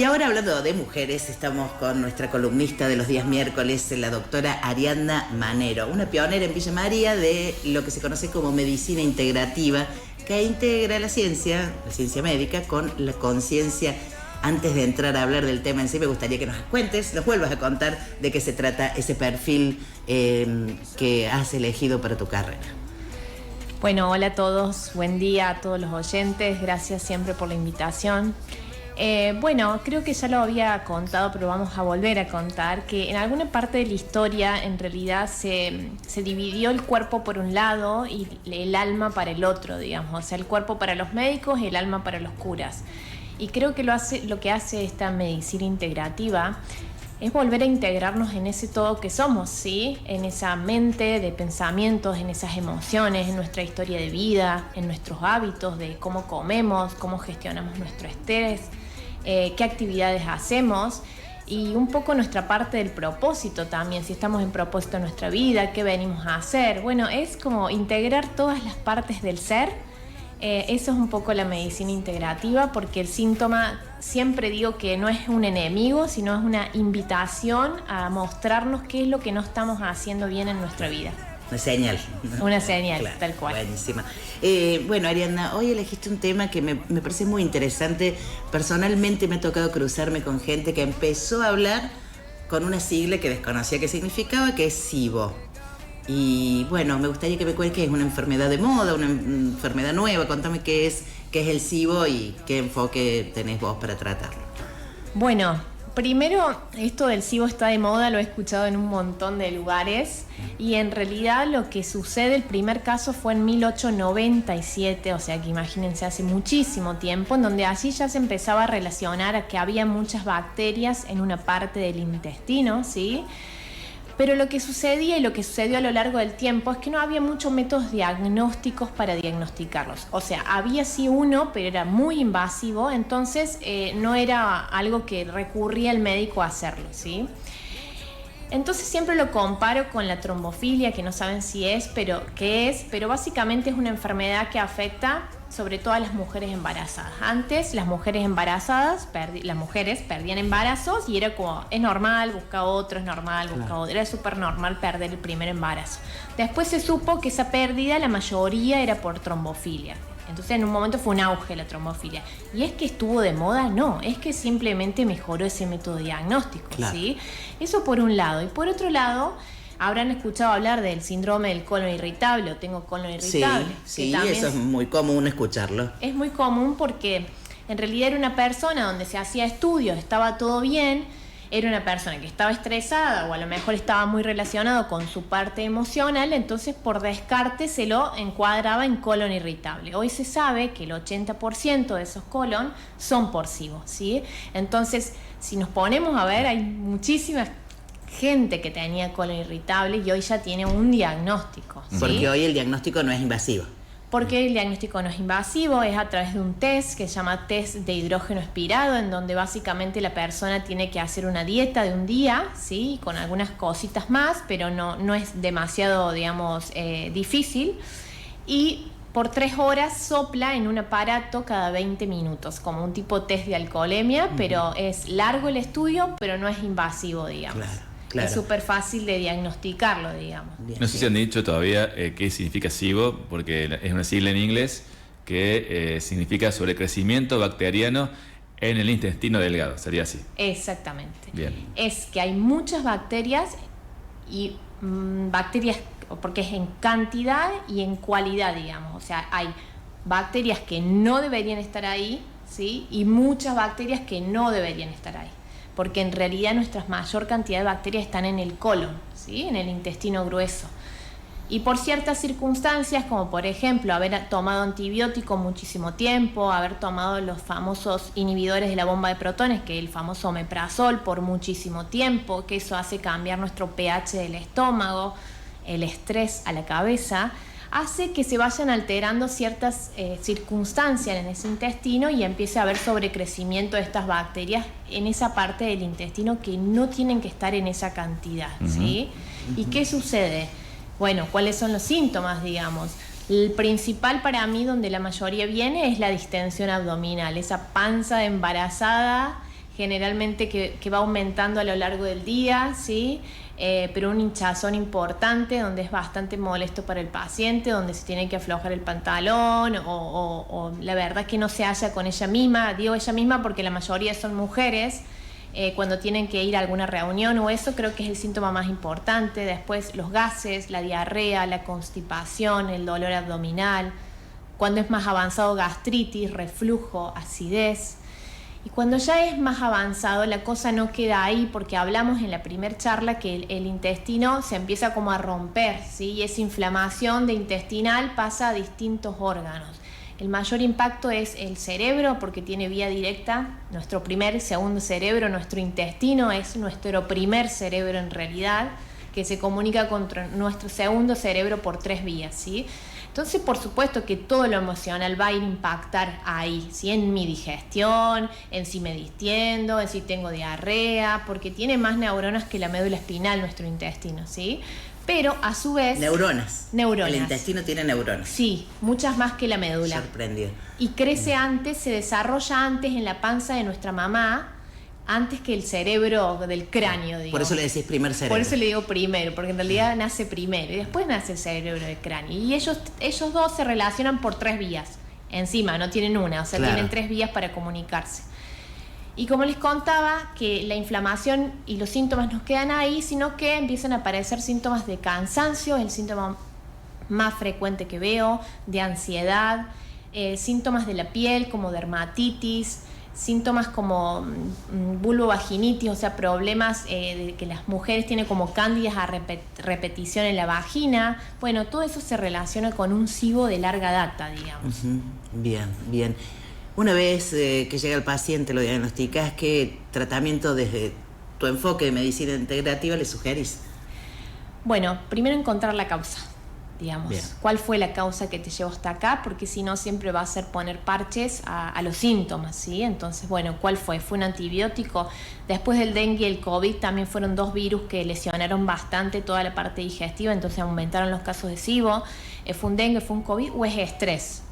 Y ahora, hablando de mujeres, estamos con nuestra columnista de los días miércoles, la doctora Ariadna Manero, una pionera en Villa María de lo que se conoce como medicina integrativa, que integra la ciencia médica, con la conciencia. Antes de entrar a hablar del tema en sí, me gustaría que nos cuentes, nos vuelvas a contar de qué se trata ese perfil que has elegido para tu carrera. Bueno, hola a todos, buen día a todos los oyentes, gracias siempre por la invitación. Bueno, creo que ya lo había contado, pero vamos a volver a contar que en alguna parte de la historia en realidad se dividió el cuerpo por un lado y el alma para el otro, digamos, o sea, el cuerpo para los médicos y el alma para los curas. Y creo que lo que hace esta medicina integrativa es volver a integrarnos en ese todo que somos, ¿sí? En esa mente de pensamientos, en esas emociones, en nuestra historia de vida, en nuestros hábitos de cómo comemos, cómo gestionamos nuestro estrés, qué actividades hacemos y un poco nuestra parte del propósito también, si estamos en propósito en nuestra vida, qué venimos a hacer. Bueno, es como integrar todas las partes del ser. Eso es un poco la medicina integrativa, porque el síntoma, siempre digo que no es un enemigo, sino es una invitación a mostrarnos qué es lo que no estamos haciendo bien en nuestra vida. Una señal. Una señal, claro, tal cual. Buenísima. Bueno, Ariadna, hoy elegiste un tema que me parece muy interesante. Personalmente me ha tocado cruzarme con gente que empezó a hablar con una sigla que desconocía qué significaba, que es SIBO. Y bueno, me gustaría que me cuentes qué es una enfermedad de moda, una enfermedad nueva. Contame qué es el SIBO y qué enfoque tenés vos para tratarlo. Bueno, primero, esto del SIBO está de moda, lo he escuchado en un montón de lugares y en realidad lo que sucede, el primer caso fue en 1897, o sea que imagínense, hace muchísimo tiempo, en donde allí ya se empezaba a relacionar a que había muchas bacterias en una parte del intestino, ¿sí? Pero lo que sucedía y lo que sucedió a lo largo del tiempo es que no había muchos métodos diagnósticos para diagnosticarlos. O sea, había sí uno, pero era muy invasivo, entonces no era algo que recurría el médico a hacerlo, ¿sí? Entonces siempre lo comparo con la trombofilia, que no saben si es, pero qué es, pero básicamente es una enfermedad que afecta sobre todo a las mujeres embarazadas. Antes las mujeres embarazadas, las mujeres perdían embarazos y era como, es normal, busca otro, es normal, busca otro. Era súper normal perder el primer embarazo. Después se supo que esa pérdida, la mayoría era por trombofilia. Entonces en un momento fue un auge la trombofilia. ¿Y es que estuvo de moda? No, es que simplemente mejoró ese método diagnóstico, claro. ¿Sí? Eso por un lado. Y por otro lado, habrán escuchado hablar del síndrome del colon irritable o tengo colon irritable. Sí, eso es muy común escucharlo. Es muy común porque en realidad era una persona donde se hacía estudios, estaba todo bien, era una persona que estaba estresada o a lo mejor estaba muy relacionado con su parte emocional, entonces por descarte se lo encuadraba en colon irritable. Hoy se sabe que el 80% de esos colon son por SIBO, ¿sí? Entonces, si nos ponemos a ver, hay muchísimas gente que tenía colon irritable y hoy ya tiene un diagnóstico, ¿sí? Porque hoy el diagnóstico no es invasivo. Porque el diagnóstico no es invasivo, es a través de un test que se llama test de hidrógeno expirado, en donde básicamente la persona tiene que hacer una dieta de un día, ¿sí? Con algunas cositas más, pero no es demasiado, digamos, difícil. Y por 3 horas sopla en un aparato cada 20 minutos, como un tipo test de alcoholemia, pero es largo el estudio, pero no es invasivo, digamos. Claro. Es súper fácil de diagnosticarlo, digamos. No sé si han dicho todavía qué significa SIBO, porque es una sigla en inglés que significa sobrecrecimiento bacteriano en el intestino delgado, sería así. Exactamente. Bien. Es que hay muchas bacterias y bacterias, porque es en cantidad y en cualidad, digamos. O sea, hay bacterias que no deberían estar ahí, ¿sí? Y muchas bacterias que no deberían estar ahí. Porque en realidad nuestra mayor cantidad de bacterias están en el colon, ¿sí? En el intestino grueso. Y por ciertas circunstancias, como por ejemplo haber tomado antibiótico muchísimo tiempo, haber tomado los famosos inhibidores de la bomba de protones, que es el famoso omeprazol, por muchísimo tiempo, que eso hace cambiar nuestro pH del estómago, el estrés a la cabeza, hace que se vayan alterando ciertas circunstancias en ese intestino y empiece a haber sobrecrecimiento de estas bacterias en esa parte del intestino que no tienen que estar en esa cantidad, ¿sí? ¿Y qué sucede? Bueno, ¿cuáles son los síntomas, digamos? El principal para mí, donde la mayoría viene, es la distensión abdominal, esa panza embarazada generalmente que va aumentando a lo largo del día, ¿sí? Pero un hinchazón importante donde es bastante molesto para el paciente, donde se tiene que aflojar el pantalón o la verdad que no se halla con ella misma. Digo ella misma porque la mayoría son mujeres. Cuando tienen que ir a alguna reunión o eso, creo que es el síntoma más importante. Después los gases, la diarrea, la constipación, el dolor abdominal. Cuando es más avanzado, gastritis, reflujo, acidez. Y cuando ya es más avanzado, la cosa no queda ahí, porque hablamos en la primera charla que el intestino se empieza como a romper, ¿sí? Y esa inflamación de intestinal pasa a distintos órganos. El mayor impacto es el cerebro, porque tiene vía directa. Nuestro segundo cerebro, nuestro intestino es nuestro primer cerebro en realidad, que se comunica con nuestro segundo cerebro por 3 vías, ¿sí? Entonces, por supuesto que todo lo emocional va a ir a impactar ahí, ¿sí? En mi digestión, en si me distiendo, en si tengo diarrea, porque tiene más neuronas que la médula espinal nuestro intestino, ¿sí? Pero a su vez... Neuronas. El intestino tiene neuronas. Sí, muchas más que la médula. Sorprendido. Y crece antes, se desarrolla antes en la panza de nuestra mamá, antes que el cerebro del cráneo, digamos. Por eso le decís primer cerebro. Por eso le digo primero, porque en realidad nace primero y después nace el cerebro del cráneo. Y ellos dos se relacionan por 3 vías. Encima, no tienen una, o sea, claro, tienen 3 vías para comunicarse. Y como les contaba, que la inflamación y los síntomas no quedan ahí, sino que empiezan a aparecer síntomas de cansancio, es el síntoma más frecuente que veo, de ansiedad, síntomas de la piel como dermatitis, síntomas como vulvovaginitis, o sea, problemas de que las mujeres tienen como cándidas a repetición en la vagina. Bueno, todo eso se relaciona con un SIBO de larga data, digamos. Bien, bien. Una vez que llega el paciente, lo diagnosticás, ¿qué tratamiento desde tu enfoque de medicina integrativa le sugerís? Bueno, primero encontrar la causa, digamos. Bien. ¿Cuál fue la causa que te llevó hasta acá? Porque si no, siempre va a ser poner parches a los síntomas, ¿sí? Entonces, bueno, ¿cuál fue? ¿Fue un antibiótico? Después del dengue y el COVID también fueron 2 virus que lesionaron bastante toda la parte digestiva, entonces aumentaron los casos de SIBO. ¿Fue un dengue, fue un COVID o es estrés?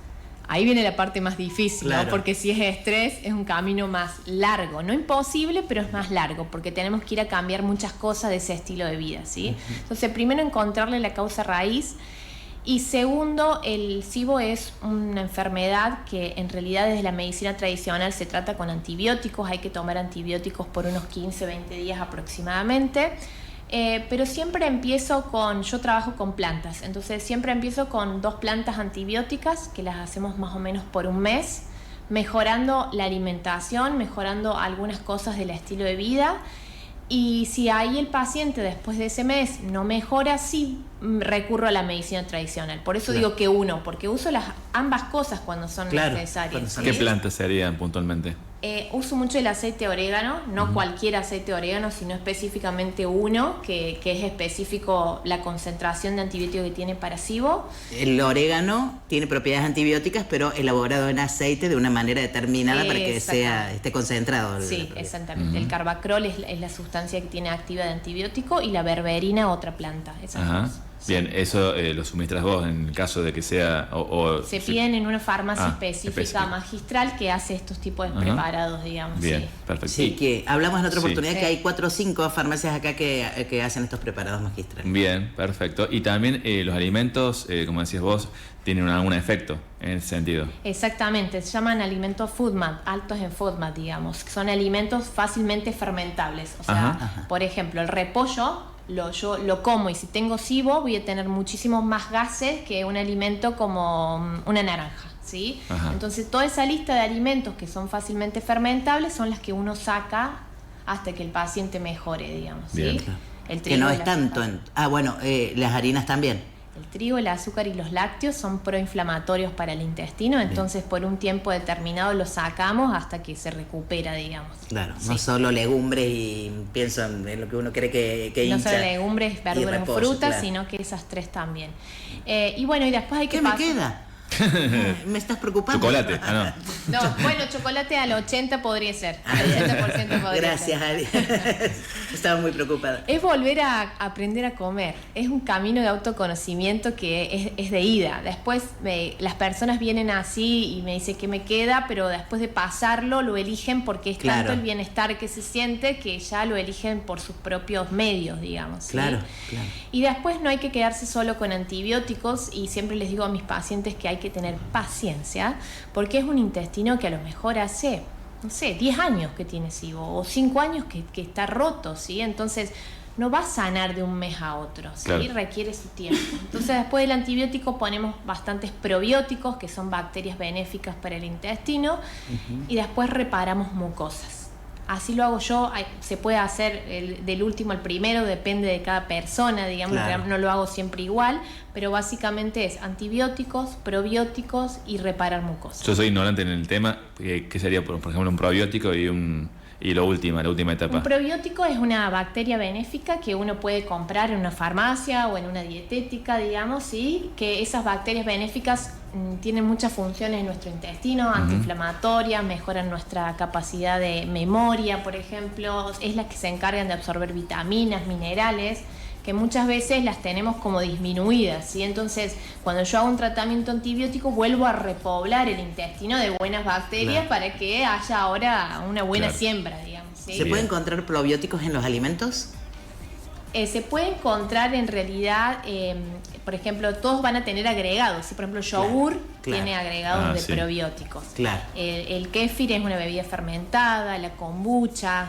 Ahí viene la parte más difícil, claro, ¿no? Porque si es estrés es un camino más largo, no imposible, pero es más largo, porque tenemos que ir a cambiar muchas cosas de ese estilo de vida, ¿sí? Entonces, primero encontrarle la causa raíz, y segundo, el SIBO es una enfermedad que en realidad desde la medicina tradicional se trata con antibióticos, hay que tomar antibióticos por unos 15-20 días aproximadamente. Pero siempre yo trabajo con plantas, entonces siempre empiezo con 2 plantas antibióticas que las hacemos más o menos por un mes, mejorando la alimentación, mejorando algunas cosas del estilo de vida. Y si ahí el paciente después de ese mes no mejora, sí recurro a la medicina tradicional. Por eso digo que porque uso ambas cosas cuando son necesarias. ¿Qué plantas serían puntualmente? Uso mucho el aceite de orégano, no cualquier aceite de orégano, sino específicamente uno que es específico la concentración de antibiótico que tiene para SIBO. El orégano tiene propiedades antibióticas, pero elaborado en aceite de una manera determinada para que esté concentrado. Sí, exactamente. El carbacrol es la sustancia que tiene activa de antibiótico y la berberina otra planta. Esas dos. Bien, eso lo suministras vos en el caso de que sea... Se piden en una farmacia específica magistral que hace estos tipos de preparados, digamos. Bien, perfecto. Sí, que hablamos en otra oportunidad que hay 4 o 5 farmacias acá que hacen estos preparados magistrales. Bien, perfecto. Y también los alimentos, como decías vos, tienen algún efecto en ese sentido. Exactamente, se llaman alimentos FODMAP, altos en FODMAP, digamos. Son alimentos fácilmente fermentables. O sea, por ejemplo, el repollo... yo lo como y si tengo SIBO voy a tener muchísimos más gases que un alimento como una naranja, ¿sí? Entonces toda esa lista de alimentos que son fácilmente fermentables son las que uno saca hasta que el paciente mejore, digamos. Bien. ¿Sí? El trigo, que no es tanto las harinas también. El trigo, el azúcar y los lácteos son proinflamatorios para el intestino, entonces por un tiempo determinado los sacamos hasta que se recupera, digamos. Claro, no solo legumbres y pienso en lo que uno cree que hincha. No solo legumbres, verduras o frutas, sino que esas 3 también. Y bueno, y después hay que pasar... ¿Qué me queda? Me estás preocupando. Chocolate, no, bueno, chocolate al 80% podría ser. Al 80% podría Gracias, ser. Ari. Estaba muy preocupada. Es volver a aprender a comer. Es un camino de autoconocimiento que es de ida. Después las personas vienen así y me dicen que me queda, pero después de pasarlo lo eligen porque es tanto el bienestar que se siente que ya lo eligen por sus propios medios, digamos. ¿sí? Claro. Y después no hay que quedarse solo con antibióticos, y siempre les digo a mis pacientes que hay que tener paciencia porque es un intestino que a lo mejor hace, no sé, 10 años que tiene SIBO o 5 años que está roto, ¿sí? Entonces no va a sanar de un mes a otro, ¿sí? Claro. Requiere su tiempo. Entonces después del antibiótico ponemos bastantes probióticos, que son bacterias benéficas para el intestino, y después reparamos mucosas. Así lo hago yo. Se puede hacer del último al primero, depende de cada persona, digamos, claro. no lo hago siempre igual, pero básicamente es antibióticos, probióticos y reparar mucosas. Yo soy ignorante en el tema. ¿Qué sería, por ejemplo, un probiótico y la última etapa? Un probiótico es una bacteria benéfica que uno puede comprar en una farmacia o en una dietética, digamos, ¿sí? Que esas bacterias benéficas tienen muchas funciones en nuestro intestino, antiinflamatorias, mejoran nuestra capacidad de memoria, por ejemplo, es las que se encargan de absorber vitaminas, minerales, que muchas veces las tenemos como disminuidas, ¿sí? Entonces, cuando yo hago un tratamiento antibiótico, vuelvo a repoblar el intestino de buenas bacterias para que haya ahora una buena siembra, digamos, ¿sí? ¿Se puede encontrar probióticos en los alimentos? Se puede encontrar en realidad, por ejemplo, todos van a tener agregados. ¿sí? Por ejemplo, el yogur tiene agregados de probióticos. Claro. El kéfir es una bebida fermentada, la kombucha.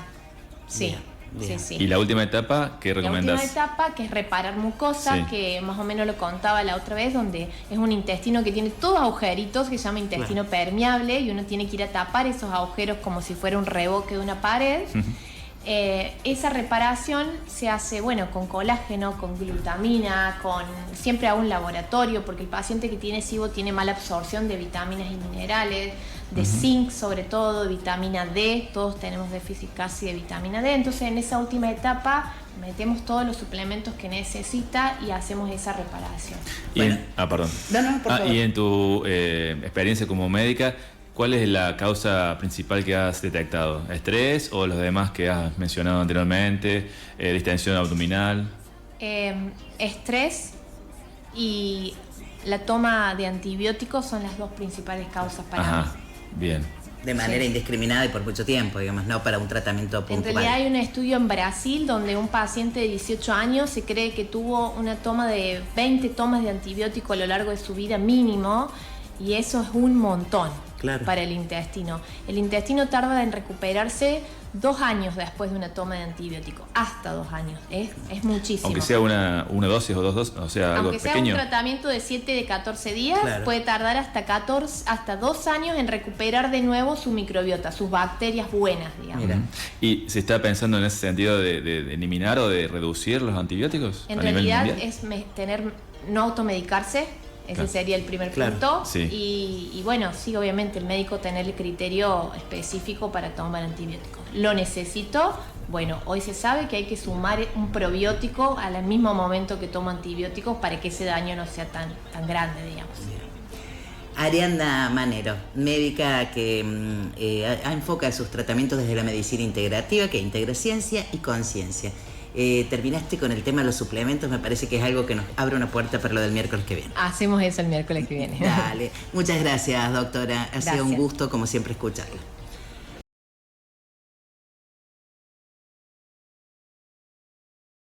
Sí. Bien. Sí. ¿Y la última etapa qué recomendás? La última etapa, que es reparar mucosas, que más o menos lo contaba la otra vez, donde es un intestino que tiene todos agujeritos, que se llama intestino permeable, y uno tiene que ir a tapar esos agujeros como si fuera un reboque de una pared. Esa reparación se hace, bueno, con colágeno, con glutamina, siempre a un laboratorio, porque el paciente que tiene SIBO tiene mala absorción de vitaminas y minerales, de zinc sobre todo, de vitamina D, todos tenemos déficit casi de vitamina D, entonces en esa última etapa metemos todos los suplementos que necesita y hacemos esa reparación. Perdón. No, por favor. Y en tu experiencia como médica, ¿cuál es la causa principal que has detectado? ¿Estrés o los demás que has mencionado anteriormente? ¿Distensión abdominal? Estrés y la toma de antibióticos son las dos principales causas para mí. Bien. De manera indiscriminada y por mucho tiempo, digamos, no para un tratamiento puntual. En realidad hay un estudio en Brasil donde un paciente de 18 años se cree que tuvo una toma de 20 tomas de antibiótico a lo largo de su vida mínimo, y eso es un montón para el intestino. El intestino tarda en recuperarse 2 años después de una toma de antibiótico, hasta 2 años, es muchísimo. Aunque sea una dosis o 2 dosis, o sea, algo pequeño. Aunque sea un tratamiento de 7 de 14 días, puede tardar hasta 2 años en recuperar de nuevo su microbiota, sus bacterias buenas, digamos. Mira. ¿Y se está pensando en ese sentido de eliminar o de reducir los antibióticos? En realidad es no automedicarse. Ese sería el primer punto. Y bueno, sí, obviamente el médico tener el criterio específico para tomar antibióticos. ¿Lo necesito? Bueno, hoy se sabe que hay que sumar un probiótico al mismo momento que tomo antibióticos para que ese daño no sea tan grande, digamos. Ariadna Manero, médica que enfoca sus tratamientos desde la medicina integrativa, que integra ciencia y conciencia. Terminaste con el tema de los suplementos, me parece que es algo que nos abre una puerta para lo del miércoles que viene. Hacemos eso el miércoles que viene. Dale, muchas gracias, doctora. Ha sido un gusto, como siempre, escucharla.